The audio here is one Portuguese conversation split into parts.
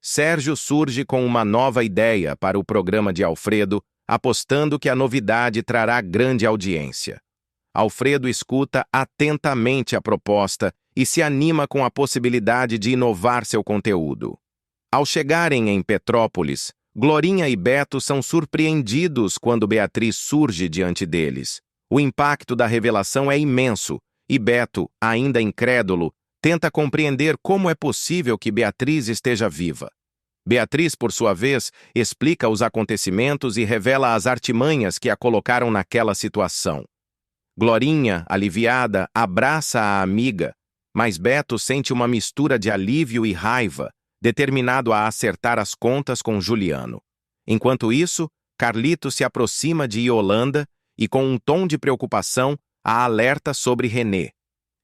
Sérgio surge com uma nova ideia para o programa de Alfredo, apostando que a novidade trará grande audiência. Alfredo escuta atentamente a proposta e se anima com a possibilidade de inovar seu conteúdo. Ao chegarem em Petrópolis, Glorinha e Beto são surpreendidos quando Beatriz surge diante deles. O impacto da revelação é imenso e Beto, ainda incrédulo, tenta compreender como é possível que Beatriz esteja viva. Beatriz, por sua vez, explica os acontecimentos e revela as artimanhas que a colocaram naquela situação. Glorinha, aliviada, abraça a amiga, mas Beto sente uma mistura de alívio e raiva, determinado a acertar as contas com Juliano. Enquanto isso, Carlito se aproxima de Yolanda e, com um tom de preocupação, a alerta sobre René.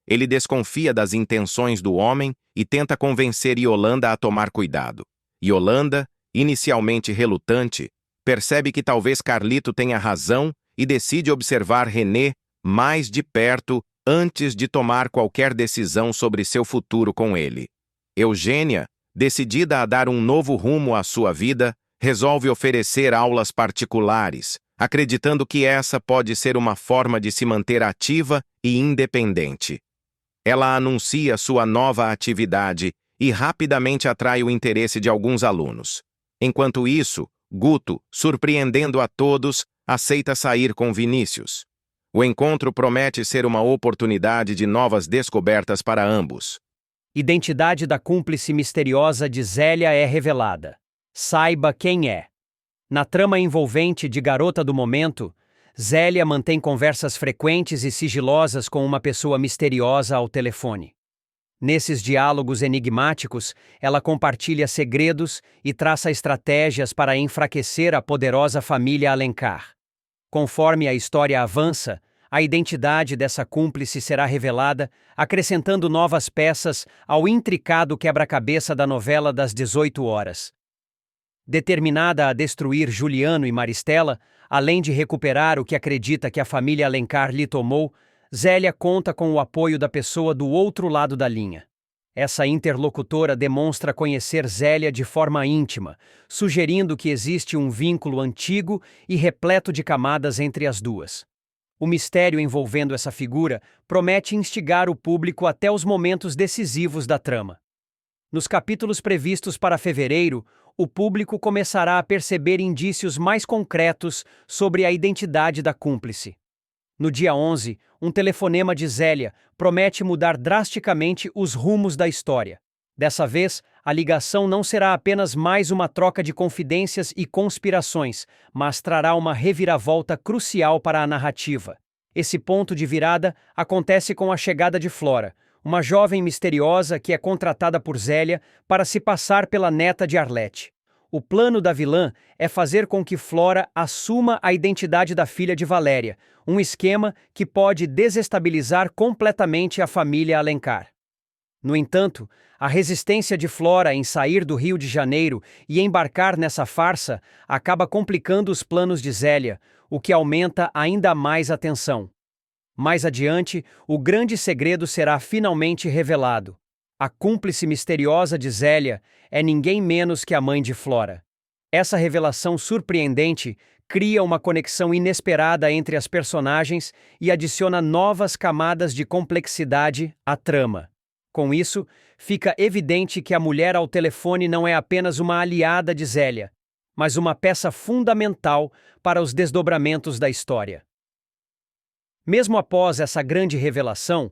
Ele desconfia das intenções do homem e tenta convencer Yolanda a tomar cuidado. Yolanda, inicialmente relutante, percebe que talvez Carlito tenha razão e decide observar René mais de perto antes de tomar qualquer decisão sobre seu futuro com ele. Eugênia, decidida a dar um novo rumo à sua vida, resolve oferecer aulas particulares, acreditando que essa pode ser uma forma de se manter ativa e independente. Ela anuncia sua nova atividade e rapidamente atrai o interesse de alguns alunos. Enquanto isso, Guto, surpreendendo a todos, aceita sair com Vinícius. O encontro promete ser uma oportunidade de novas descobertas para ambos. Identidade da cúmplice misteriosa de Zélia é revelada. Saiba quem é. Na trama envolvente de Garota do Momento, Zélia mantém conversas frequentes e sigilosas com uma pessoa misteriosa ao telefone. Nesses diálogos enigmáticos, ela compartilha segredos e traça estratégias para enfraquecer a poderosa família Alencar. Conforme a história avança, a identidade dessa cúmplice será revelada, acrescentando novas peças ao intricado quebra-cabeça da novela das 18 horas. Determinada a destruir Juliano e Maristela, além de recuperar o que acredita que a família Alencar lhe tomou, Zélia conta com o apoio da pessoa do outro lado da linha. Essa interlocutora demonstra conhecer Zélia de forma íntima, sugerindo que existe um vínculo antigo e repleto de camadas entre as duas. O mistério envolvendo essa figura promete instigar o público até os momentos decisivos da trama. Nos capítulos previstos para fevereiro, o público começará a perceber indícios mais concretos sobre a identidade da cúmplice. No dia 11, um telefonema de Zélia promete mudar drasticamente os rumos da história. Dessa vez, a ligação não será apenas mais uma troca de confidências e conspirações, mas trará uma reviravolta crucial para a narrativa. Esse ponto de virada acontece com a chegada de Flora, uma jovem misteriosa que é contratada por Zélia para se passar pela neta de Arlete. O plano da vilã é fazer com que Flora assuma a identidade da filha de Valéria, um esquema que pode desestabilizar completamente a família Alencar. No entanto, a resistência de Flora em sair do Rio de Janeiro e embarcar nessa farsa acaba complicando os planos de Zélia, o que aumenta ainda mais a tensão. Mais adiante, o grande segredo será finalmente revelado. A cúmplice misteriosa de Zélia é ninguém menos que a mãe de Flora. Essa revelação surpreendente cria uma conexão inesperada entre as personagens e adiciona novas camadas de complexidade à trama. Com isso, fica evidente que a mulher ao telefone não é apenas uma aliada de Zélia, mas uma peça fundamental para os desdobramentos da história. Mesmo após essa grande revelação,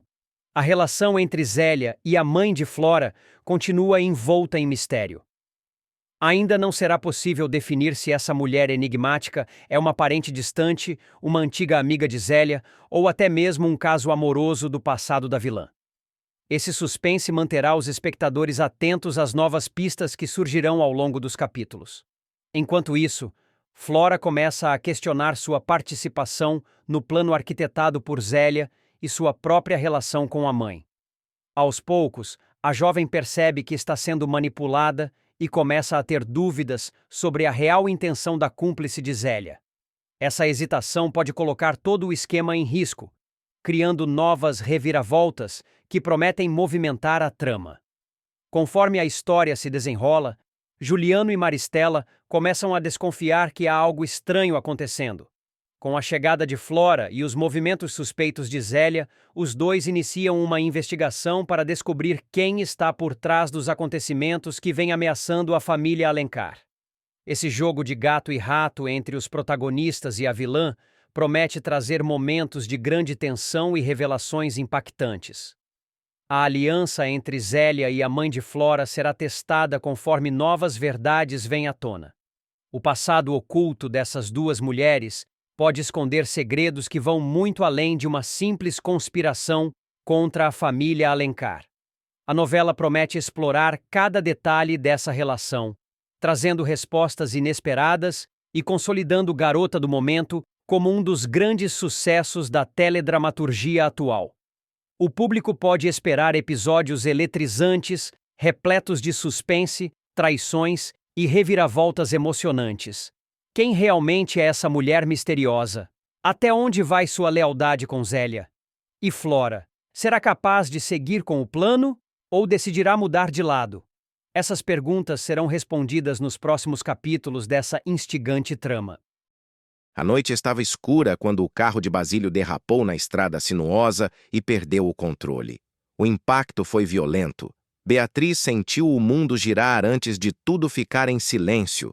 a relação entre Zélia e a mãe de Flora continua envolta em mistério. Ainda não será possível definir se essa mulher enigmática é uma parente distante, uma antiga amiga de Zélia ou até mesmo um caso amoroso do passado da vilã. Esse suspense manterá os espectadores atentos às novas pistas que surgirão ao longo dos capítulos. Enquanto isso, Flora começa a questionar sua participação no plano arquitetado por Zélia e sua própria relação com a mãe. Aos poucos, a jovem percebe que está sendo manipulada e começa a ter dúvidas sobre a real intenção da cúmplice de Zélia. Essa hesitação pode colocar todo o esquema em risco, criando novas reviravoltas que prometem movimentar a trama. Conforme a história se desenrola, Juliano e Maristela começam a desconfiar que há algo estranho acontecendo. Com a chegada de Flora e os movimentos suspeitos de Zélia, os dois iniciam uma investigação para descobrir quem está por trás dos acontecimentos que vem ameaçando a família Alencar. Esse jogo de gato e rato entre os protagonistas e a vilã promete trazer momentos de grande tensão e revelações impactantes. A aliança entre Zélia e a mãe de Flora será testada conforme novas verdades vêm à tona. O passado oculto dessas duas mulheres pode esconder segredos que vão muito além de uma simples conspiração contra a família Alencar. A novela promete explorar cada detalhe dessa relação, trazendo respostas inesperadas e consolidando Garota do Momento como um dos grandes sucessos da teledramaturgia atual. O público pode esperar episódios eletrizantes, repletos de suspense, traições e reviravoltas emocionantes. Quem realmente é essa mulher misteriosa? Até onde vai sua lealdade com Zélia? E Flora, será capaz de seguir com o plano ou decidirá mudar de lado? Essas perguntas serão respondidas nos próximos capítulos dessa instigante trama. A noite estava escura quando o carro de Basílio derrapou na estrada sinuosa e perdeu o controle. O impacto foi violento. Beatriz sentiu o mundo girar antes de tudo ficar em silêncio.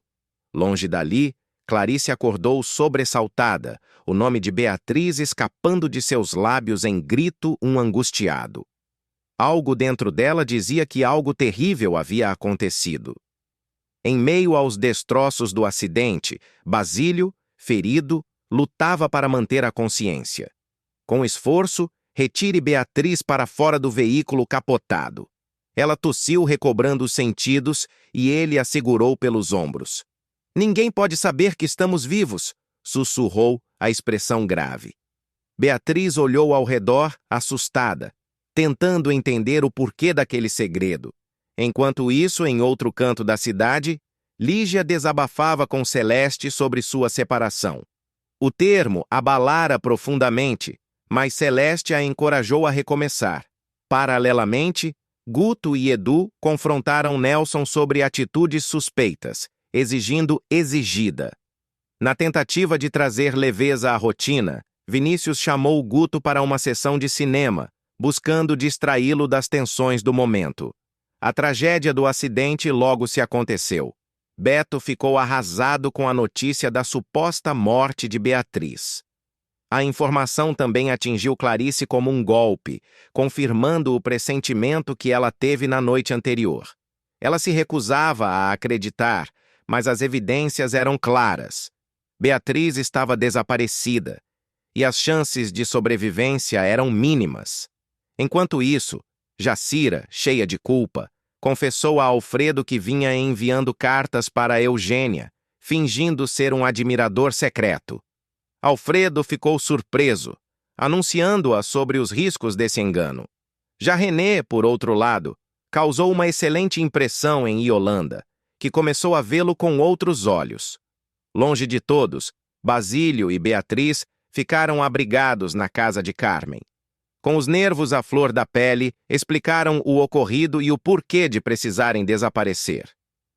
Longe dali, Clarice acordou sobressaltada, o nome de Beatriz escapando de seus lábios em grito angustiado. Algo dentro dela dizia que algo terrível havia acontecido. Em meio aos destroços do acidente, Basílio, ferido, lutava para manter a consciência. Com esforço, retire Beatriz para fora do veículo capotado. Ela tossiu recobrando os sentidos e ele a segurou pelos ombros. Ninguém pode saber que estamos vivos, sussurrou a expressão grave. Beatriz olhou ao redor, assustada, tentando entender o porquê daquele segredo. Enquanto isso, em outro canto da cidade, Lígia desabafava com Celeste sobre sua separação. O termo abalara profundamente, mas Celeste a encorajou a recomeçar. Paralelamente, Guto e Edu confrontaram Nelson sobre atitudes suspeitas, exigindo exigida. Na tentativa de trazer leveza à rotina, Vinícius chamou Guto para uma sessão de cinema, buscando distraí-lo das tensões do momento. A tragédia do acidente logo se aconteceu. Beto ficou arrasado com a notícia da suposta morte de Beatriz. A informação também atingiu Clarice como um golpe, confirmando o pressentimento que ela teve na noite anterior. Ela se recusava a acreditar, mas as evidências eram claras. Beatriz estava desaparecida, e as chances de sobrevivência eram mínimas. Enquanto isso, Jacira, cheia de culpa, confessou a Alfredo que vinha enviando cartas para Eugênia, fingindo ser um admirador secreto. Alfredo ficou surpreso, anunciando-a sobre os riscos desse engano. Já René, por outro lado, causou uma excelente impressão em Yolanda, que começou a vê-lo com outros olhos. Longe de todos, Basílio e Beatriz ficaram abrigados na casa de Carmen. Com os nervos à flor da pele, explicaram o ocorrido e o porquê de precisarem desaparecer.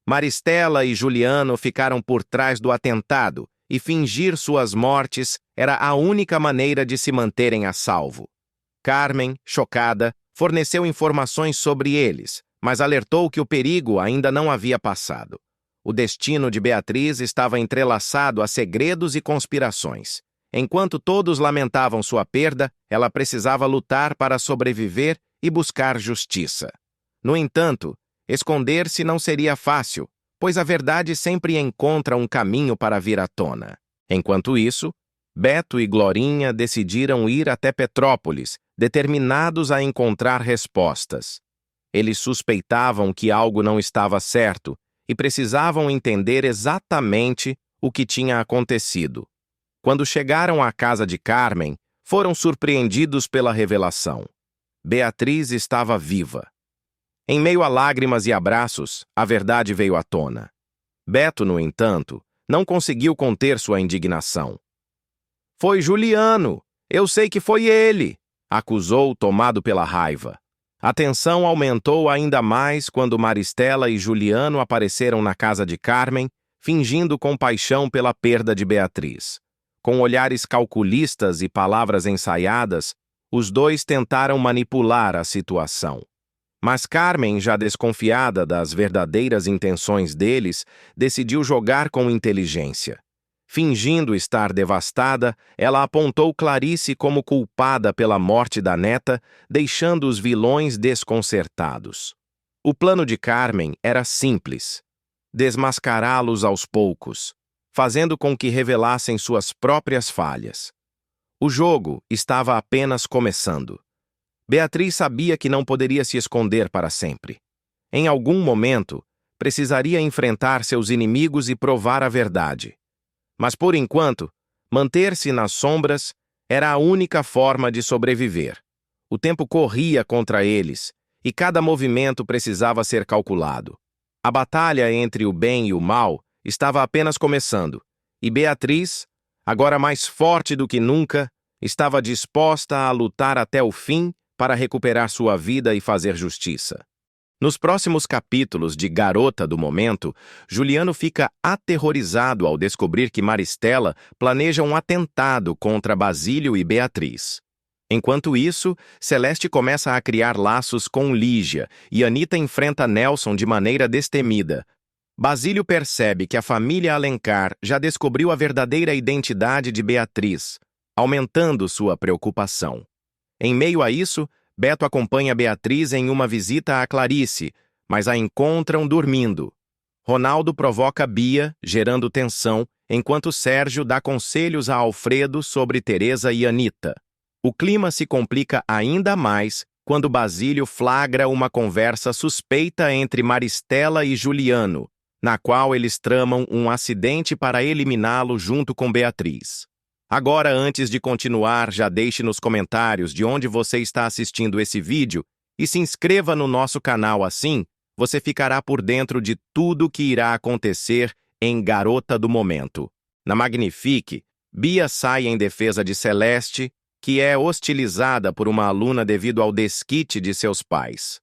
Maristela e Juliano ficaram por trás do atentado e fingir suas mortes era a única maneira de se manterem a salvo. Carmen, chocada, forneceu informações sobre eles, mas alertou que o perigo ainda não havia passado. O destino de Beatriz estava entrelaçado a segredos e conspirações. Enquanto todos lamentavam sua perda, ela precisava lutar para sobreviver e buscar justiça. No entanto, esconder-se não seria fácil, pois a verdade sempre encontra um caminho para vir à tona. Enquanto isso, Beto e Glorinha decidiram ir até Petrópolis, determinados a encontrar respostas. Eles suspeitavam que algo não estava certo e precisavam entender exatamente o que tinha acontecido. Quando chegaram à casa de Carmen, foram surpreendidos pela revelação. Beatriz estava viva. Em meio a lágrimas e abraços, a verdade veio à tona. Beto, no entanto, não conseguiu conter sua indignação. "Foi Juliano! Eu sei que foi ele!" acusou, tomado pela raiva. A tensão aumentou ainda mais quando Maristela e Juliano apareceram na casa de Carmen, fingindo compaixão pela perda de Beatriz. Com olhares calculistas e palavras ensaiadas, os dois tentaram manipular a situação. Mas Carmen, já desconfiada das verdadeiras intenções deles, decidiu jogar com inteligência. Fingindo estar devastada, ela apontou Clarice como culpada pela morte da neta, deixando os vilões desconcertados. O plano de Carmen era simples: desmascará-los aos poucos, fazendo com que revelassem suas próprias falhas. O jogo estava apenas começando. Beatriz sabia que não poderia se esconder para sempre. Em algum momento, precisaria enfrentar seus inimigos e provar a verdade. Mas, por enquanto, manter-se nas sombras era a única forma de sobreviver. O tempo corria contra eles, e cada movimento precisava ser calculado. A batalha entre o bem e o mal estava apenas começando, e Beatriz, agora mais forte do que nunca, estava disposta a lutar até o fim para recuperar sua vida e fazer justiça. Nos próximos capítulos de Garota do Momento, Juliano fica aterrorizado ao descobrir que Maristela planeja um atentado contra Basílio e Beatriz. Enquanto isso, Celeste começa a criar laços com Lígia e Anita enfrenta Nelson de maneira destemida. Basílio percebe que a família Alencar já descobriu a verdadeira identidade de Beatriz, aumentando sua preocupação. Em meio a isso, Beto acompanha Beatriz em uma visita a Clarice, mas a encontram dormindo. Ronaldo provoca Bia, gerando tensão, enquanto Sérgio dá conselhos a Alfredo sobre Teresa e Anita. O clima se complica ainda mais quando Basílio flagra uma conversa suspeita entre Maristela e Juliano, na qual eles tramam um acidente para eliminá-lo junto com Beatriz. Agora, antes de continuar, já deixe nos comentários de onde você está assistindo esse vídeo e se inscreva no nosso canal, assim você ficará por dentro de tudo que irá acontecer em Garota do Momento. Na Magnifique, Bia sai em defesa de Celeste, que é hostilizada por uma aluna devido ao desquite de seus pais.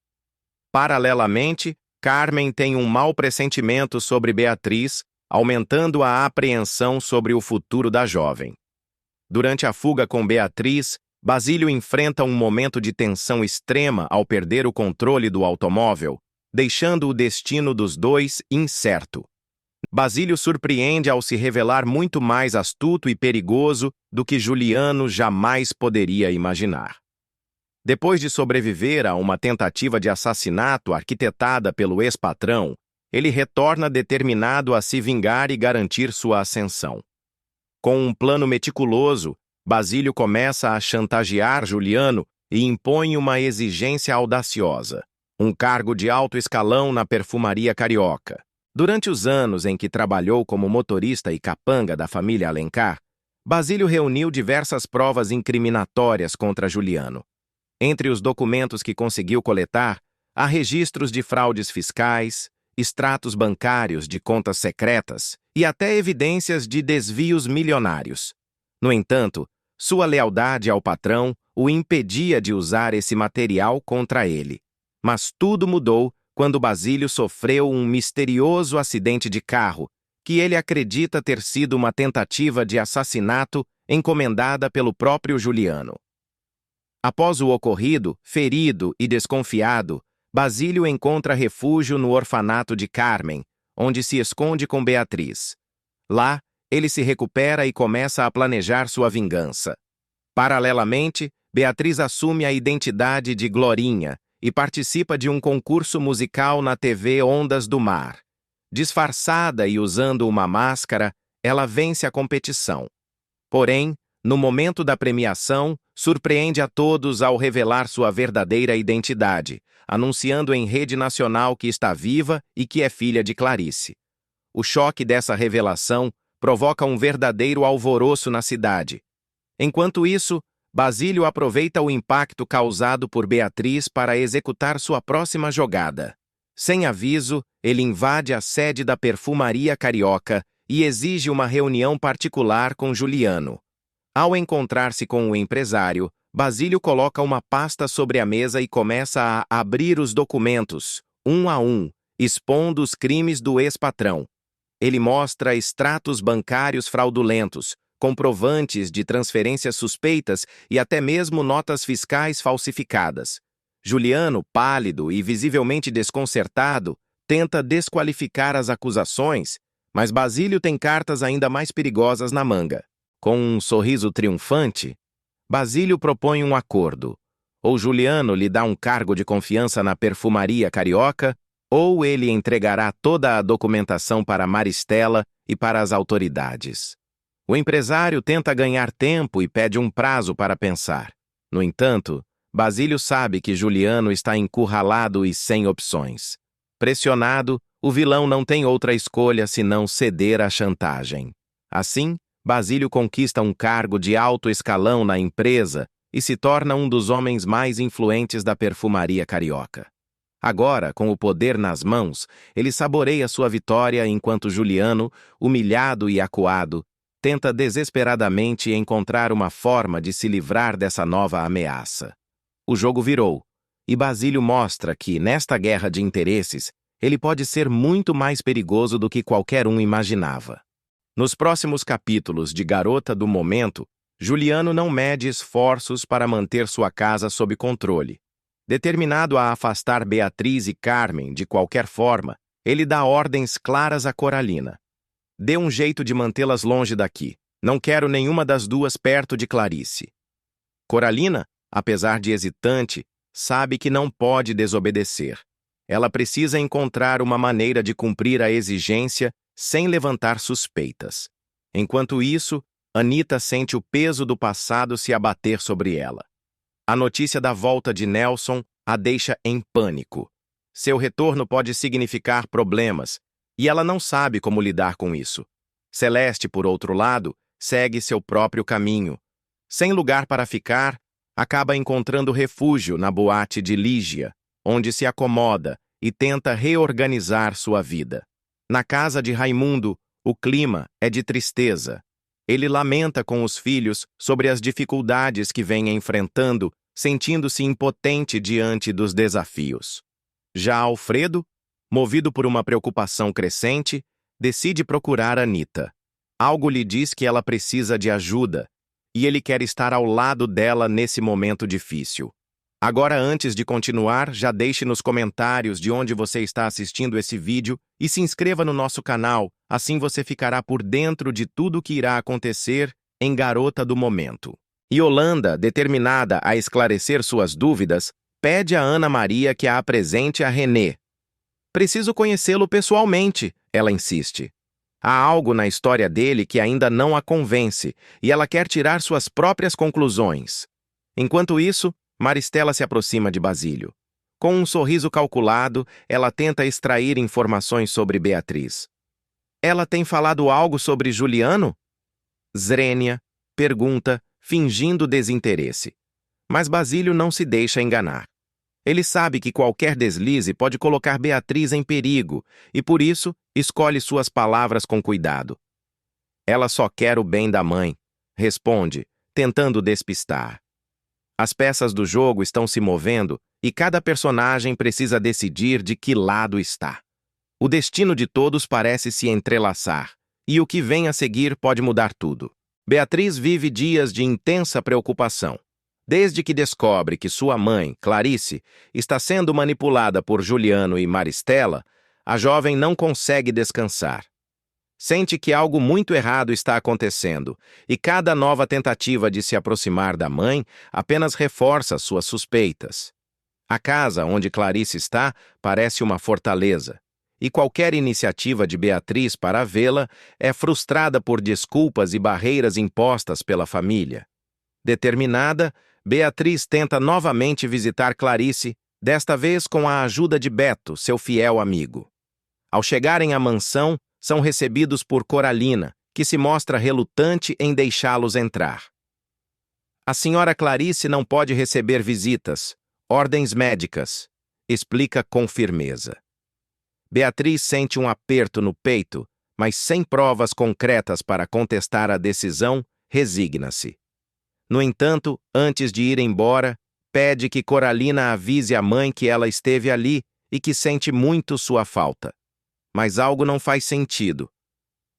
Paralelamente, Carmen tem um mau pressentimento sobre Beatriz, aumentando a apreensão sobre o futuro da jovem. Durante a fuga com Beatriz, Basílio enfrenta um momento de tensão extrema ao perder o controle do automóvel, deixando o destino dos dois incerto. Basílio surpreende ao se revelar muito mais astuto e perigoso do que Juliano jamais poderia imaginar. Depois de sobreviver a uma tentativa de assassinato arquitetada pelo ex-patrão, ele retorna determinado a se vingar e garantir sua ascensão. Com um plano meticuloso, Basílio começa a chantagear Juliano e impõe uma exigência audaciosa: um cargo de alto escalão na perfumaria carioca. Durante os anos em que trabalhou como motorista e capanga da família Alencar, Basílio reuniu diversas provas incriminatórias contra Juliano. Entre os documentos que conseguiu coletar, há registros de fraudes fiscais, extratos bancários de contas secretas e até evidências de desvios milionários. No entanto, sua lealdade ao patrão o impedia de usar esse material contra ele. Mas tudo mudou quando Basílio sofreu um misterioso acidente de carro, que ele acredita ter sido uma tentativa de assassinato encomendada pelo próprio Juliano. Após o ocorrido, ferido e desconfiado, Basílio encontra refúgio no orfanato de Carmen, onde se esconde com Beatriz. Lá, ele se recupera e começa a planejar sua vingança. Paralelamente, Beatriz assume a identidade de Glorinha e participa de um concurso musical na TV Ondas do Mar. Disfarçada e usando uma máscara, ela vence a competição. Porém, no momento da premiação, surpreende a todos ao revelar sua verdadeira identidade, anunciando em rede nacional que está viva e que é filha de Clarice. O choque dessa revelação provoca um verdadeiro alvoroço na cidade. Enquanto isso, Basílio aproveita o impacto causado por Beatriz para executar sua próxima jogada. Sem aviso, ele invade a sede da perfumaria carioca e exige uma reunião particular com Juliano. Ao encontrar-se com o empresário, Basílio coloca uma pasta sobre a mesa e começa a abrir os documentos, um a um, expondo os crimes do ex-patrão. Ele mostra extratos bancários fraudulentos, comprovantes de transferências suspeitas e até mesmo notas fiscais falsificadas. Juliano, pálido e visivelmente desconcertado, tenta desqualificar as acusações, mas Basílio tem cartas ainda mais perigosas na manga. Com um sorriso triunfante, Basílio propõe um acordo. Ou Juliano lhe dá um cargo de confiança na perfumaria carioca, ou ele entregará toda a documentação para Maristela e para as autoridades. O empresário tenta ganhar tempo e pede um prazo para pensar. No entanto, Basílio sabe que Juliano está encurralado e sem opções. Pressionado, o vilão não tem outra escolha senão ceder à chantagem. Assim, Basílio conquista um cargo de alto escalão na empresa e se torna um dos homens mais influentes da perfumaria carioca. Agora, com o poder nas mãos, ele saboreia sua vitória enquanto Juliano, humilhado e acuado, tenta desesperadamente encontrar uma forma de se livrar dessa nova ameaça. O jogo virou, e Basílio mostra que, nesta guerra de interesses, ele pode ser muito mais perigoso do que qualquer um imaginava. Nos próximos capítulos de Garota do Momento, Juliano não mede esforços para manter sua casa sob controle. Determinado a afastar Beatriz e Carmen de qualquer forma, ele dá ordens claras a Coralina. Dê um jeito de mantê-las longe daqui. Não quero nenhuma das duas perto de Clarice. Coralina, apesar de hesitante, sabe que não pode desobedecer. Ela precisa encontrar uma maneira de cumprir a exigência sem levantar suspeitas. Enquanto isso, Anita sente o peso do passado se abater sobre ela. A notícia da volta de Nelson a deixa em pânico. Seu retorno pode significar problemas, e ela não sabe como lidar com isso. Celeste, por outro lado, segue seu próprio caminho. Sem lugar para ficar, acaba encontrando refúgio na boate de Lígia, onde se acomoda e tenta reorganizar sua vida. Na casa de Raimundo, o clima é de tristeza. Ele lamenta com os filhos sobre as dificuldades que vem enfrentando, sentindo-se impotente diante dos desafios. Já Alfredo, movido por uma preocupação crescente, decide procurar Anita. Algo lhe diz que ela precisa de ajuda, e ele quer estar ao lado dela nesse momento difícil. Agora, antes de continuar, já deixe nos comentários de onde você está assistindo esse vídeo e se inscreva no nosso canal, assim você ficará por dentro de tudo o que irá acontecer em Garota do Momento. Yolanda, determinada a esclarecer suas dúvidas, pede a Ana Maria que a apresente a René. Preciso conhecê-lo pessoalmente, ela insiste. Há algo na história dele que ainda não a convence, e ela quer tirar suas próprias conclusões. Enquanto isso, Maristela se aproxima de Basílio. Com um sorriso calculado, ela tenta extrair informações sobre Beatriz. Ela tem falado algo sobre Juliano? Zrenia pergunta, fingindo desinteresse. Mas Basílio não se deixa enganar. Ele sabe que qualquer deslize pode colocar Beatriz em perigo e, por isso, escolhe suas palavras com cuidado. Ela só quer o bem da mãe, responde, tentando despistar. As peças do jogo estão se movendo e cada personagem precisa decidir de que lado está. O destino de todos parece se entrelaçar, e o que vem a seguir pode mudar tudo. Beatriz vive dias de intensa preocupação. Desde que descobre que sua mãe, Clarice, está sendo manipulada por Juliano e Maristela, a jovem não consegue descansar. Sente que algo muito errado está acontecendo, e cada nova tentativa de se aproximar da mãe apenas reforça suas suspeitas. A casa onde Clarice está parece uma fortaleza, e qualquer iniciativa de Beatriz para vê-la é frustrada por desculpas e barreiras impostas pela família. Determinada, Beatriz tenta novamente visitar Clarice, desta vez com a ajuda de Beto, seu fiel amigo. Ao chegarem à mansão, são recebidos por Coralina, que se mostra relutante em deixá-los entrar. A senhora Clarice não pode receber visitas, ordens médicas, explica com firmeza. Beatriz sente um aperto no peito, mas sem provas concretas para contestar a decisão, resigna-se. No entanto, antes de ir embora, pede que Coralina avise a mãe que ela esteve ali e que sente muito sua falta. Mas algo não faz sentido.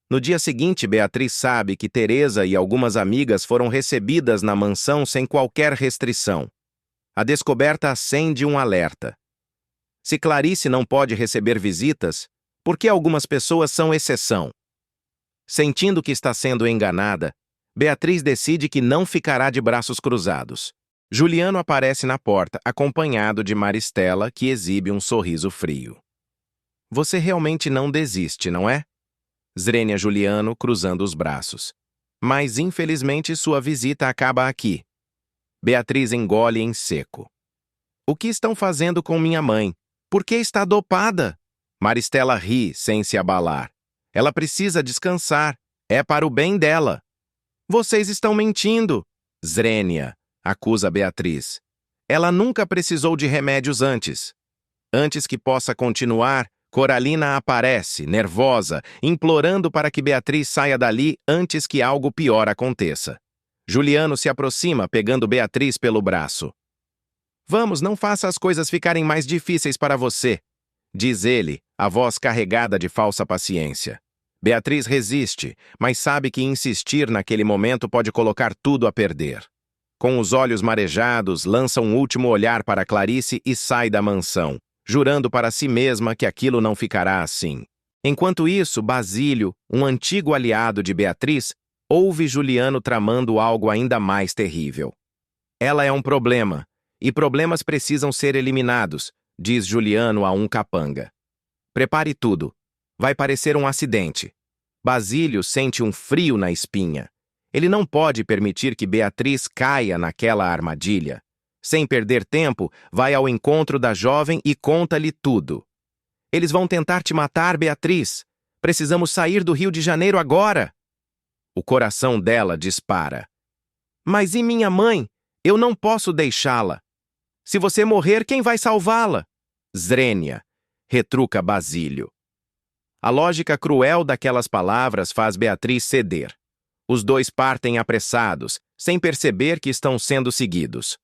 No dia seguinte, Beatriz sabe que Teresa e algumas amigas foram recebidas na mansão sem qualquer restrição. A descoberta acende um alerta. Se Clarice não pode receber visitas, por que algumas pessoas são exceção? Sentindo que está sendo enganada, Beatriz decide que não ficará de braços cruzados. Juliano aparece na porta, acompanhado de Maristela, que exibe um sorriso frio. Você realmente não desiste, não é? Zrenia Juliano, cruzando os braços. Mas, infelizmente, sua visita acaba aqui. Beatriz engole em seco. O que estão fazendo com minha mãe? Por que está dopada? Maristela ri, sem se abalar. Ela precisa descansar. É para o bem dela. Vocês estão mentindo. Zrenia, acusa Beatriz. Ela nunca precisou de remédios antes. Antes que possa continuar, Coralina aparece, nervosa, implorando para que Beatriz saia dali antes que algo pior aconteça. Juliano se aproxima, pegando Beatriz pelo braço. Vamos, não faça as coisas ficarem mais difíceis para você, diz ele, a voz carregada de falsa paciência. Beatriz resiste, mas sabe que insistir naquele momento pode colocar tudo a perder. Com os olhos marejados, lança um último olhar para Clarice e sai da mansão, jurando para si mesma que aquilo não ficará assim. Enquanto isso, Basílio, um antigo aliado de Beatriz, ouve Juliano tramando algo ainda mais terrível. Ela é um problema, e problemas precisam ser eliminados, diz Juliano a um capanga. Prepare tudo. Vai parecer um acidente. Basílio sente um frio na espinha. Ele não pode permitir que Beatriz caia naquela armadilha. Sem perder tempo, vai ao encontro da jovem e conta-lhe tudo. Eles vão tentar te matar, Beatriz. Precisamos sair do Rio de Janeiro agora. O coração dela dispara. Mas e minha mãe? Eu não posso deixá-la. Se você morrer, quem vai salvá-la? Zrenia, retruca Basílio. A lógica cruel daquelas palavras faz Beatriz ceder. Os dois partem apressados, sem perceber que estão sendo seguidos.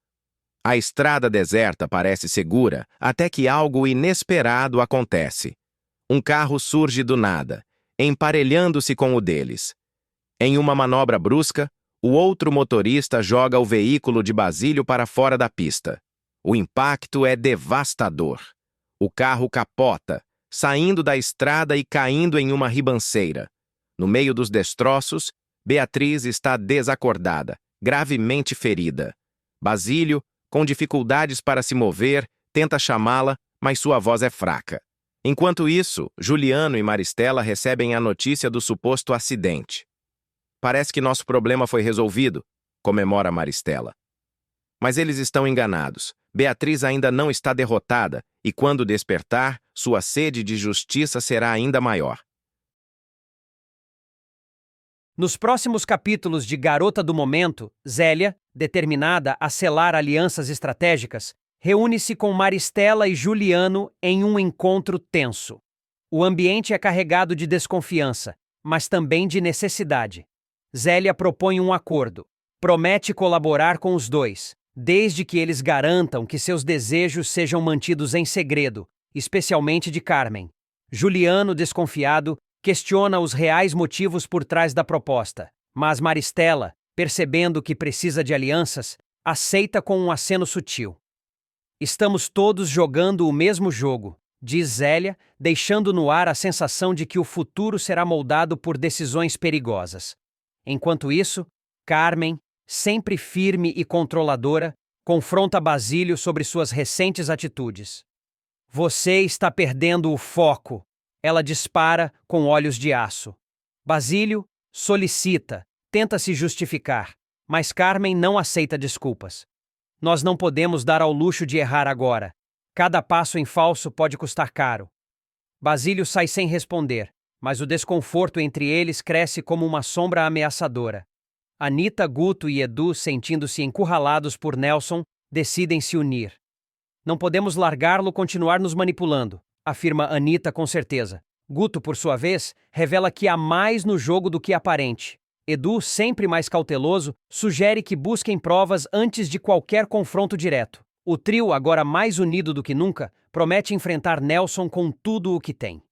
A estrada deserta parece segura até que algo inesperado acontece. Um carro surge do nada, emparelhando-se com o deles. Em uma manobra brusca, o outro motorista joga o veículo de Basílio para fora da pista. O impacto é devastador. O carro capota, saindo da estrada e caindo em uma ribanceira. No meio dos destroços, Beatriz está desacordada, gravemente ferida. Basílio, com dificuldades para se mover, tenta chamá-la, mas sua voz é fraca. Enquanto isso, Juliano e Maristela recebem a notícia do suposto acidente. Parece que nosso problema foi resolvido, comemora Maristela. Mas eles estão enganados. Beatriz ainda não está derrotada e, quando despertar, sua sede de justiça será ainda maior. Nos próximos capítulos de Garota do Momento, Zélia, determinada a selar alianças estratégicas, reúne-se com Maristela e Juliano em um encontro tenso. O ambiente é carregado de desconfiança, mas também de necessidade. Zélia propõe um acordo. Promete colaborar com os dois, desde que eles garantam que seus desejos sejam mantidos em segredo, especialmente de Carmen. Juliano, desconfiado, questiona os reais motivos por trás da proposta, mas Maristela, percebendo que precisa de alianças, aceita com um aceno sutil. Estamos todos jogando o mesmo jogo, diz Zélia, deixando no ar a sensação de que o futuro será moldado por decisões perigosas. Enquanto isso, Carmen, sempre firme e controladora, confronta Basílio sobre suas recentes atitudes. Você está perdendo o foco. Ela dispara com olhos de aço. Basílio solicita, tenta se justificar, mas Carmen não aceita desculpas. Nós não podemos dar ao luxo de errar agora. Cada passo em falso pode custar caro. Basílio sai sem responder, mas o desconforto entre eles cresce como uma sombra ameaçadora. Anita, Guto e Edu, sentindo-se encurralados por Nelson, decidem se unir. Não podemos largá-lo continuar nos manipulando, afirma Anita com certeza. Guto, por sua vez, revela que há mais no jogo do que aparente. Edu, sempre mais cauteloso, sugere que busquem provas antes de qualquer confronto direto. O trio, agora mais unido do que nunca, promete enfrentar Nelson com tudo o que tem.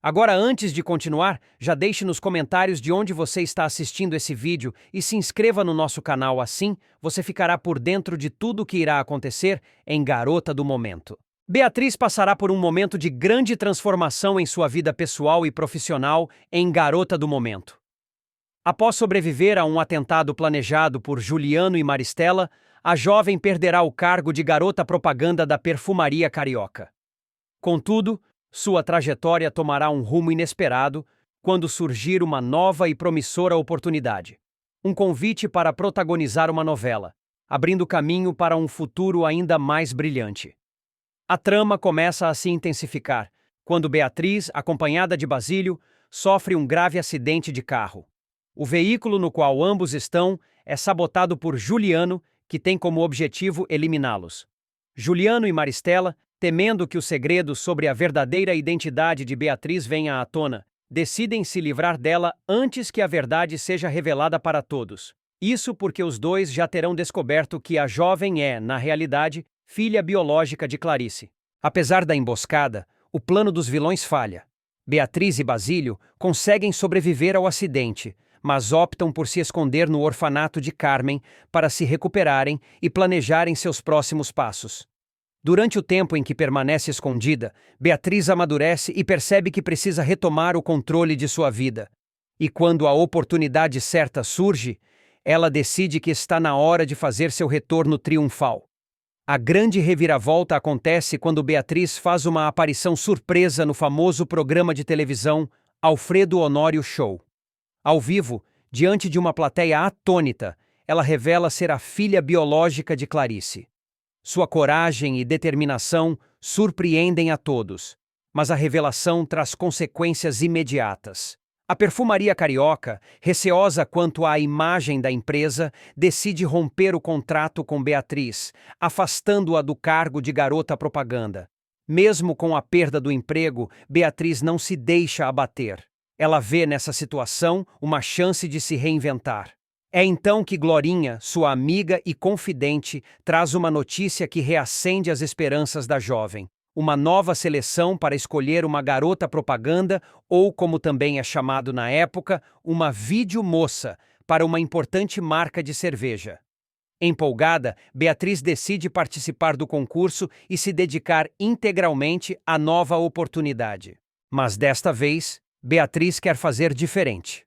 Agora, antes de continuar, já deixe nos comentários de onde você está assistindo esse vídeo e se inscreva no nosso canal, assim você ficará por dentro de tudo o que irá acontecer em Garota do Momento. Beatriz passará por um momento de grande transformação em sua vida pessoal e profissional em Garota do Momento. Após sobreviver a um atentado planejado por Juliano e Maristela, a jovem perderá o cargo de garota propaganda da perfumaria carioca. Contudo, sua trajetória tomará um rumo inesperado quando surgir uma nova e promissora oportunidade. Um convite para protagonizar uma novela, abrindo caminho para um futuro ainda mais brilhante. A trama começa a se intensificar quando Beatriz, acompanhada de Basílio, sofre um grave acidente de carro. O veículo no qual ambos estão é sabotado por Juliano, que tem como objetivo eliminá-los. Juliano e Maristela, temendo que o segredo sobre a verdadeira identidade de Beatriz venha à tona, decidem se livrar dela antes que a verdade seja revelada para todos. Isso porque os dois já terão descoberto que a jovem é, na realidade, filha biológica de Clarice. Apesar da emboscada, o plano dos vilões falha. Beatriz e Basílio conseguem sobreviver ao acidente, mas optam por se esconder no orfanato de Carmen para se recuperarem e planejarem seus próximos passos. Durante o tempo em que permanece escondida, Beatriz amadurece e percebe que precisa retomar o controle de sua vida. E quando a oportunidade certa surge, ela decide que está na hora de fazer seu retorno triunfal. A grande reviravolta acontece quando Beatriz faz uma aparição surpresa no famoso programa de televisão Alfredo Honório Show. Ao vivo, diante de uma plateia atônita, ela revela ser a filha biológica de Clarice. Sua coragem e determinação surpreendem a todos, mas a revelação traz consequências imediatas. A perfumaria carioca, receosa quanto à imagem da empresa, decide romper o contrato com Beatriz, afastando-a do cargo de garota propaganda. Mesmo com a perda do emprego, Beatriz não se deixa abater. Ela vê nessa situação uma chance de se reinventar. É então que Glorinha, sua amiga e confidente, traz uma notícia que reacende as esperanças da jovem. Uma nova seleção para escolher uma garota propaganda, ou como também é chamado na época, uma videomoça, para uma importante marca de cerveja. Empolgada, Beatriz decide participar do concurso e se dedicar integralmente à nova oportunidade. Mas desta vez, Beatriz quer fazer diferente.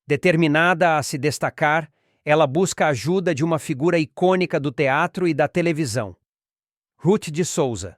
Determinada a se destacar, ela busca a ajuda de uma figura icônica do teatro e da televisão, Ruth de Souza.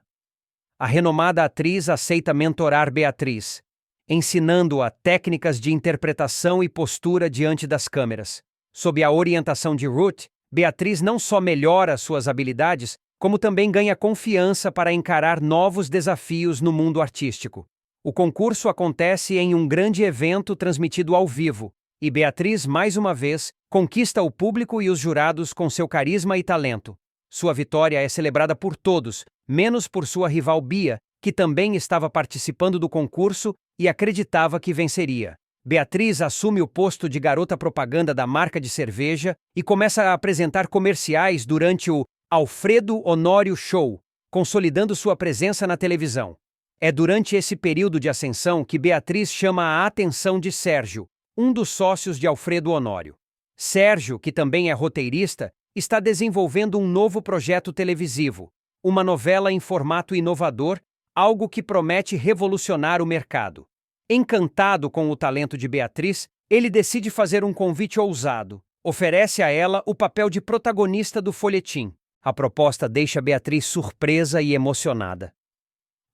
A renomada atriz aceita mentorar Beatriz, ensinando-a técnicas de interpretação e postura diante das câmeras. Sob a orientação de Ruth, Beatriz não só melhora suas habilidades, como também ganha confiança para encarar novos desafios no mundo artístico. O concurso acontece em um grande evento transmitido ao vivo, e Beatriz, mais uma vez, conquista o público e os jurados com seu carisma e talento. Sua vitória é celebrada por todos, menos por sua rival Bia, que também estava participando do concurso e acreditava que venceria. Beatriz assume o posto de garota propaganda da marca de cerveja e começa a apresentar comerciais durante o Alfredo Honório Show, consolidando sua presença na televisão. É durante esse período de ascensão que Beatriz chama a atenção de Sérgio, um dos sócios de Alfredo Honório. Sérgio, que também é roteirista, está desenvolvendo um novo projeto televisivo, uma novela em formato inovador, algo que promete revolucionar o mercado. Encantado com o talento de Beatriz, ele decide fazer um convite ousado. Oferece a ela o papel de protagonista do folhetim. A proposta deixa Beatriz surpresa e emocionada.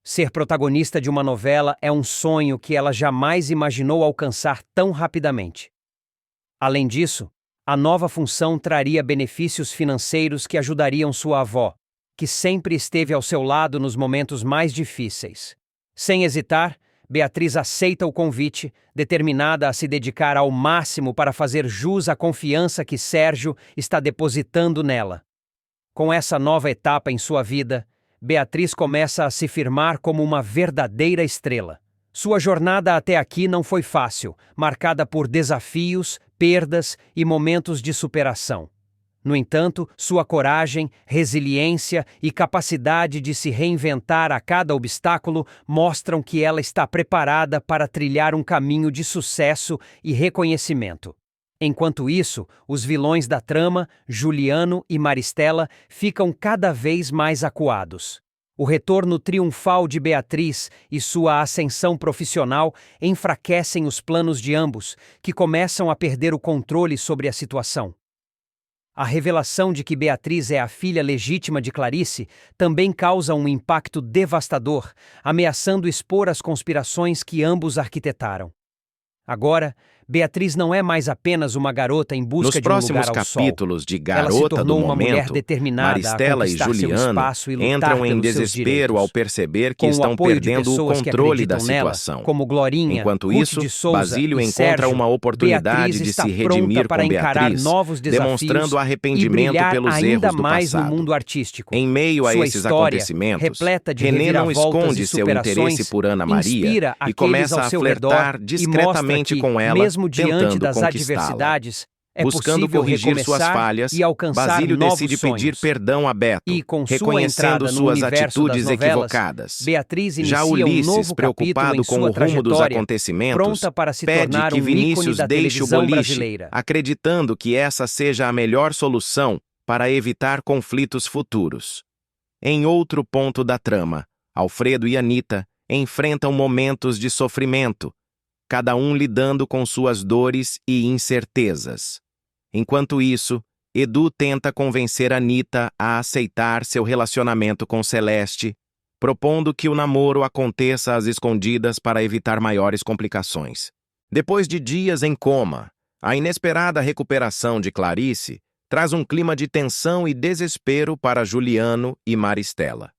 Ser protagonista de uma novela é um sonho que ela jamais imaginou alcançar tão rapidamente. Além disso, a nova função traria benefícios financeiros que ajudariam sua avó, que sempre esteve ao seu lado nos momentos mais difíceis. Sem hesitar, Beatriz aceita o convite, determinada a se dedicar ao máximo para fazer jus à confiança que Sérgio está depositando nela. Com essa nova etapa em sua vida, Beatriz começa a se firmar como uma verdadeira estrela. Sua jornada até aqui não foi fácil, marcada por desafios, perdas e momentos de superação. No entanto, sua coragem, resiliência e capacidade de se reinventar a cada obstáculo mostram que ela está preparada para trilhar um caminho de sucesso e reconhecimento. Enquanto isso, os vilões da trama, Juliano e Maristela, ficam cada vez mais acuados. O retorno triunfal de Beatriz e sua ascensão profissional enfraquecem os planos de ambos, que começam a perder o controle sobre a situação. A revelação de que Beatriz é a filha legítima de Clarice também causa um impacto devastador, ameaçando expor as conspirações que ambos arquitetaram. Agora, Beatriz não é mais apenas uma garota em busca de um lugar ao sol. Nos próximos capítulos de Ela se Garota do tornou uma mulher Momento, determinada a Maristela e conquistar seu Juliano espaço e lutar entram em pelos seus desespero direitos. ao perceber que Com o estão apoio de perdendo o pessoas que controle da acreditam nela, situação. como Glorinha, Enquanto Ruth isso, de Souza Basílio e encontra Sérgio, uma oportunidade Beatriz de está se pronta redimir para com encarar Beatriz, novos desafios demonstrando e arrependimento brilhar pelos ainda erros do mais no passado. mundo artístico. Em meio a Sua esses história, acontecimentos, repleta de René não reviravoltas esconde e seu superações, interesse por Ana Maria inspira e aqueles começa ao a seu flertar redor e discretamente mostra que, com ela, mesmo diante tentando das conquistá-la. adversidades, é Buscando possível corrigir suas recomeçar falhas, e alcançar Basílio novos decide pedir sonhos. perdão a Beto, E com sua reconhecendo entrada no suas universo das atitudes novelas, equivocadas. Beatriz Já inicia um Ulisses, novo capítulo preocupado em com sua o rumo dos trajetória, acontecimentos, pronta para se pede tornar que um ícone Vinícius da deixe o televisão boliche, brasileira. acreditando que essa seja a melhor solução para evitar conflitos futuros. Em outro ponto da trama, Alfredo e Anita enfrentam momentos de sofrimento, cada um lidando com suas dores e incertezas. Enquanto isso, Edu tenta convencer Anita a aceitar seu relacionamento com Celeste, propondo que o namoro aconteça às escondidas para evitar maiores complicações. Depois de dias em coma, a inesperada recuperação de Clarice traz um clima de tensão e desespero para Juliano e Maristela.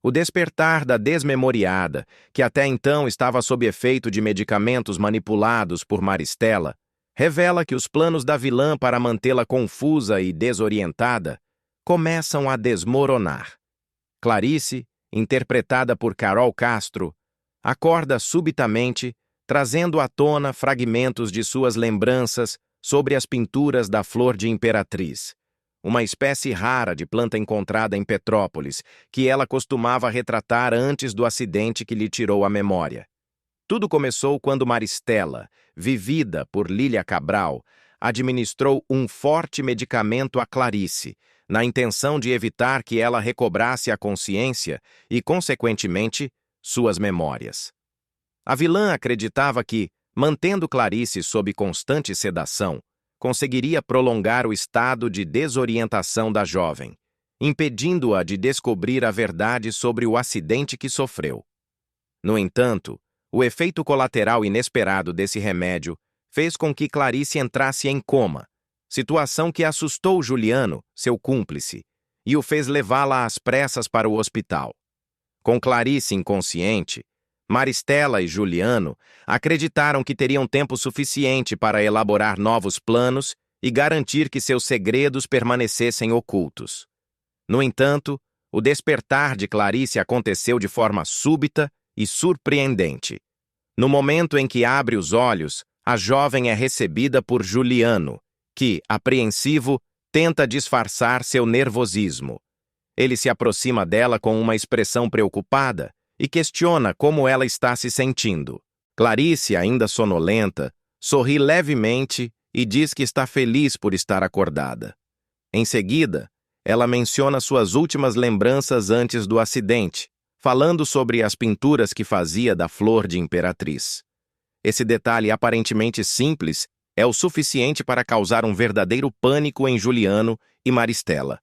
O despertar da desmemoriada, que até então estava sob efeito de medicamentos manipulados por Maristela, revela que os planos da vilã para mantê-la confusa e desorientada começam a desmoronar. Clarice, interpretada por Carol Castro, acorda subitamente, trazendo à tona fragmentos de suas lembranças sobre as pinturas da flor de imperatriz, uma espécie rara de planta encontrada em Petrópolis, que ela costumava retratar antes do acidente que lhe tirou a memória. Tudo começou quando Maristela, vivida por Lília Cabral, administrou um forte medicamento a Clarice, na intenção de evitar que ela recobrasse a consciência e, consequentemente, suas memórias. A vilã acreditava que, mantendo Clarice sob constante sedação, conseguiria prolongar o estado de desorientação da jovem, impedindo-a de descobrir a verdade sobre o acidente que sofreu. No entanto, o efeito colateral inesperado desse remédio fez com que Clarice entrasse em coma, situação que assustou Juliano, seu cúmplice, e o fez levá-la às pressas para o hospital. Com Clarice inconsciente, Maristela e Juliano acreditaram que teriam tempo suficiente para elaborar novos planos e garantir que seus segredos permanecessem ocultos. No entanto, o despertar de Clarice aconteceu de forma súbita e surpreendente. No momento em que abre os olhos, a jovem é recebida por Juliano, que, apreensivo, tenta disfarçar seu nervosismo. Ele se aproxima dela com uma expressão preocupada e questiona como ela está se sentindo. Clarice, ainda sonolenta, sorri levemente e diz que está feliz por estar acordada. Em seguida, ela menciona suas últimas lembranças antes do acidente, falando sobre as pinturas que fazia da flor de imperatriz. Esse detalhe aparentemente simples é o suficiente para causar um verdadeiro pânico em Juliano e Maristela.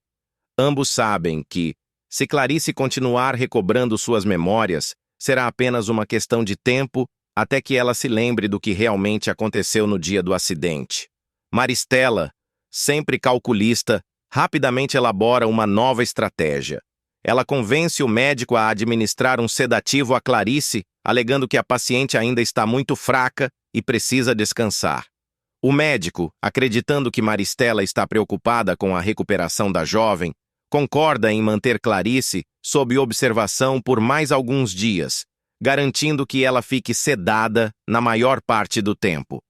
Ambos sabem que, se Clarice continuar recobrando suas memórias, será apenas uma questão de tempo até que ela se lembre do que realmente aconteceu no dia do acidente. Maristela, sempre calculista, rapidamente elabora uma nova estratégia. Ela convence o médico a administrar um sedativo a Clarice, alegando que a paciente ainda está muito fraca e precisa descansar. O médico, acreditando que Maristela está preocupada com a recuperação da jovem, concorda em manter Clarice sob observação por mais alguns dias, garantindo que ela fique sedada na maior parte do tempo.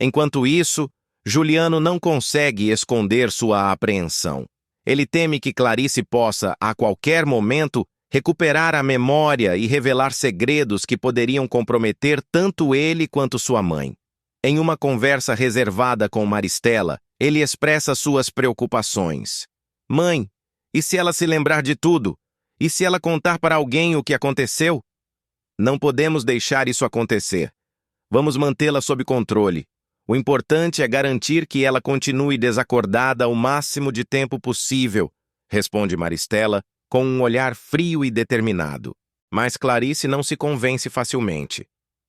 Enquanto isso, Juliano não consegue esconder sua apreensão. Ele teme que Clarice possa, a qualquer momento, recuperar a memória e revelar segredos que poderiam comprometer tanto ele quanto sua mãe. Em uma conversa reservada com Maristela, ele expressa suas preocupações. Mãe, e se ela se lembrar de tudo? E se ela contar para alguém o que aconteceu? Não podemos deixar isso acontecer. Vamos mantê-la sob controle. O importante é garantir que ela continue desacordada o máximo de tempo possível, responde Maristela, com um olhar frio e determinado. Mas Clarice não se convence facilmente.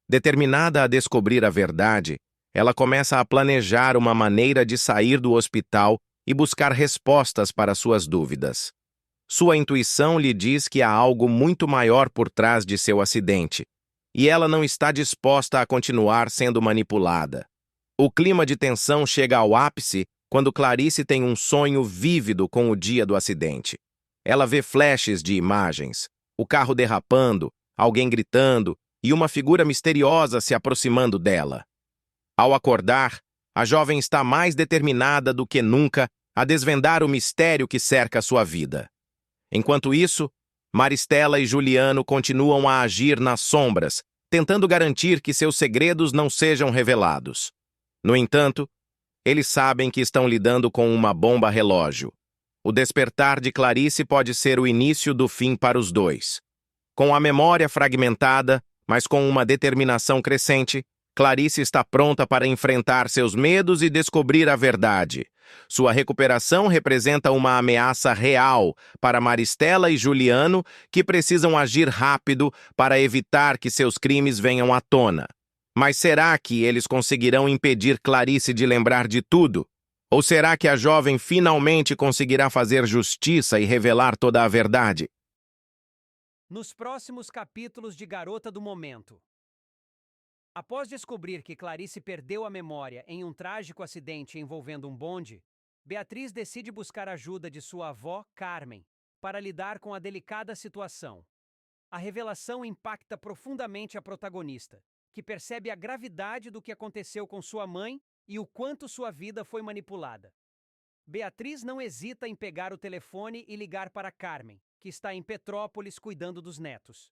Determinada a descobrir a verdade, ela começa a planejar uma maneira de sair do hospital e buscar respostas para suas dúvidas. Sua intuição lhe diz que há algo muito maior por trás de seu acidente, e ela não está disposta a continuar sendo manipulada. O clima de tensão chega ao ápice quando Clarice tem um sonho vívido com o dia do acidente. Ela vê flashes de imagens, o carro derrapando, alguém gritando e uma figura misteriosa se aproximando dela. Ao acordar, a jovem está mais determinada do que nunca a desvendar o mistério que cerca sua vida. Enquanto isso, Maristela e Juliano continuam a agir nas sombras, tentando garantir que seus segredos não sejam revelados. No entanto, eles sabem que estão lidando com uma bomba relógio. O despertar de Clarice pode ser o início do fim para os dois. Com a memória fragmentada, mas com uma determinação crescente, Clarice está pronta para enfrentar seus medos e descobrir a verdade. Sua recuperação representa uma ameaça real para Maristela e Juliano, que precisam agir rápido para evitar que seus crimes venham à tona. Mas será que eles conseguirão impedir Clarice de lembrar de tudo? Ou será que a jovem finalmente conseguirá fazer justiça e revelar toda a verdade? Nos próximos capítulos de Garota do Momento. Após descobrir que Clarice perdeu a memória em um trágico acidente envolvendo um bonde, Beatriz decide buscar ajuda de sua avó, Carmen, para lidar com a delicada situação. A revelação impacta profundamente a protagonista, que percebe a gravidade do que aconteceu com sua mãe e o quanto sua vida foi manipulada. Beatriz não hesita em pegar o telefone e ligar para Carmen, que está em Petrópolis cuidando dos netos.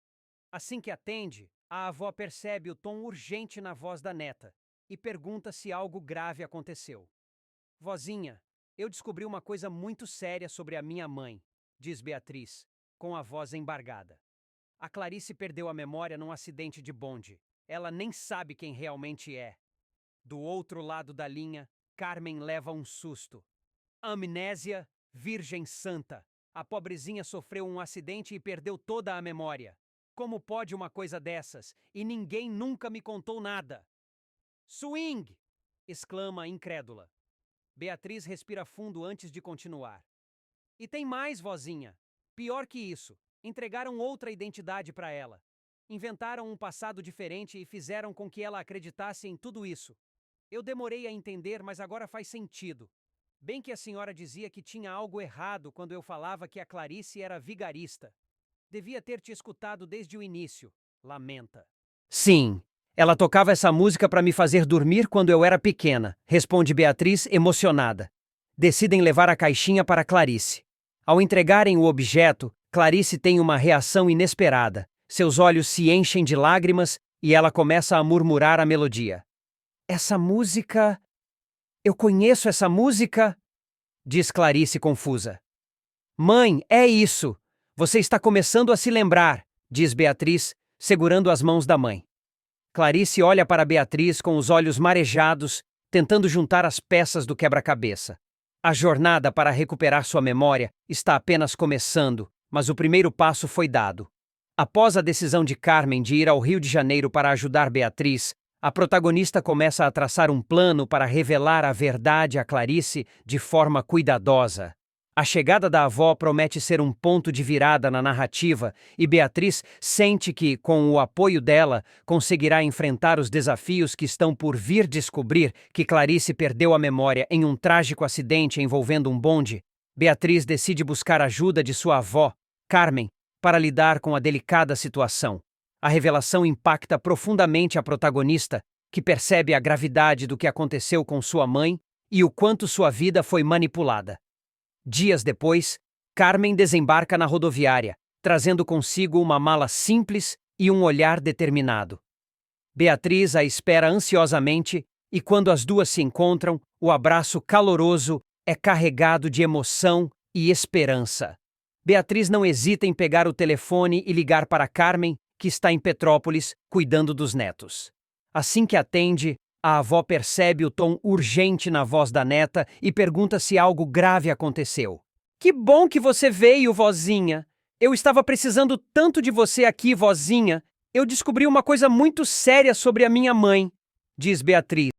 Assim que atende, a avó percebe o tom urgente na voz da neta e pergunta se algo grave aconteceu. Vozinha, eu descobri uma coisa muito séria sobre a minha mãe, diz Beatriz, com a voz embargada. A Clarice perdeu a memória num acidente de bonde. Ela nem sabe quem realmente é. Do outro lado da linha, Carmen leva um susto. Amnésia, Virgem Santa. A pobrezinha sofreu um acidente e perdeu toda a memória. Como pode uma coisa dessas? E ninguém nunca me contou nada. Swing! Exclama incrédula. Beatriz respira fundo antes de continuar. E tem mais, vozinha. Pior que isso. Entregaram outra identidade para ela. Inventaram um passado diferente e fizeram com que ela acreditasse em tudo isso. Eu demorei a entender, mas agora faz sentido. Bem que a senhora dizia que tinha algo errado quando eu falava que a Clarice era vigarista. Devia ter te escutado desde o início, lamenta. Sim, ela tocava essa música para me fazer dormir quando eu era pequena, responde Beatriz, emocionada. Decidem levar a caixinha para Clarice. Ao entregarem o objeto, Clarice tem uma reação inesperada. Seus olhos se enchem de lágrimas e ela começa a murmurar a melodia. Essa música... Eu conheço essa música? Diz Clarice confusa. Mãe, é isso! Você está começando a se lembrar, diz Beatriz, segurando as mãos da mãe. Clarice olha para Beatriz com os olhos marejados, tentando juntar as peças do quebra-cabeça. A jornada para recuperar sua memória está apenas começando, mas o primeiro passo foi dado. Após a decisão de Carmen de ir ao Rio de Janeiro para ajudar Beatriz, a protagonista começa a traçar um plano para revelar a verdade a Clarice de forma cuidadosa. A chegada da avó promete ser um ponto de virada na narrativa e Beatriz sente que, com o apoio dela, conseguirá enfrentar os desafios que estão por vir. Descobrir que Clarice perdeu a memória em um trágico acidente envolvendo um bonde. Beatriz decide buscar ajuda de sua avó, Carmen, para lidar com a delicada situação. A revelação impacta profundamente a protagonista, que percebe a gravidade do que aconteceu com sua mãe e o quanto sua vida foi manipulada. Dias depois, Carmen desembarca na rodoviária, trazendo consigo uma mala simples e um olhar determinado. Beatriz a espera ansiosamente e, quando as duas se encontram, o abraço caloroso é carregado de emoção e esperança. Beatriz não hesita em pegar o telefone e ligar para Carmen, que está em Petrópolis, cuidando dos netos. Assim que atende, a avó percebe o tom urgente na voz da neta e pergunta se algo grave aconteceu. Que bom que você veio, vozinha! Eu estava precisando tanto de você aqui, vozinha. Eu descobri uma coisa muito séria sobre a minha mãe, diz Beatriz.